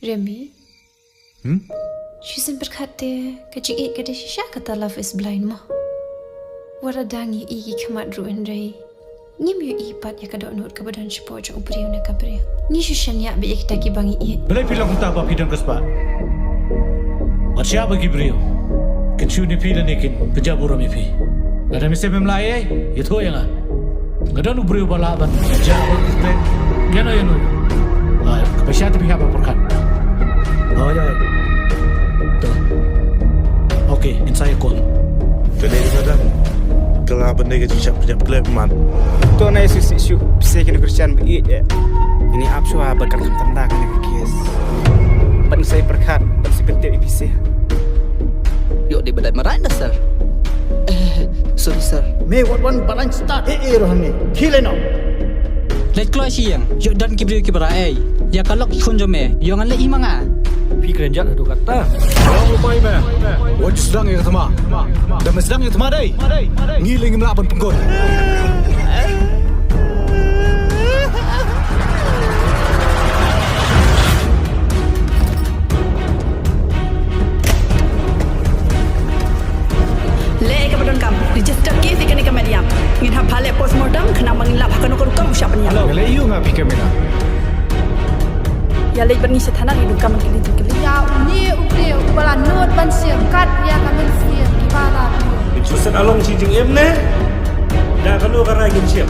Remy? She's berkata kecik kada shisha kata love is blind mo. Waradangi igi kamat ruin ray. Ngim yu ipat ya kada onur ka badan sipo jo ubriu na kabriu. Ni shishan ya bi ikta ki bangi i. Belai pilang kita apa pidang kespa. Marsya bagi beliau. Kencu ni pila ni kin pejabur mi pi. Ada mesti memlai itu yang ah. Ngada nu beliau balaban. Jabur kita. Yana. Ah, kepesyat pihak apa perkat. Oh ya. Tuh. Okey, insya call. Today kada kelab benda ke cicap kelab man. To na isu bisa kena Christian bi ini apsu bakar tanda kena kes. Pan saya perkat, pan si pentil IPC. Yuk di badai marai dah sir. Sorry sir. May what one balan start rohani. Khile no. Let keluar siang. Yuk dan kibri kibarai. Ya kalau ikun jome, yang anle imanga. Pikiran jat tu kata. Orang rumai meh. Wajib sedang yang sama. Dan sedang yang sama day. Ngiling melaban penggon. Lega badon kam. Register kes ikan ikan mediam. Ngin hab hale postmortem kena mangilap hakan ukar kam siapa ni? Kalau iyo ngah pikir mena. Ya lej berni setana hidup kam kini tu kini. Ya uni upre ubala not ban siang kat ya kamen siang kibala. Jusan along cincin em ne. Dah kalau kerana gin siap.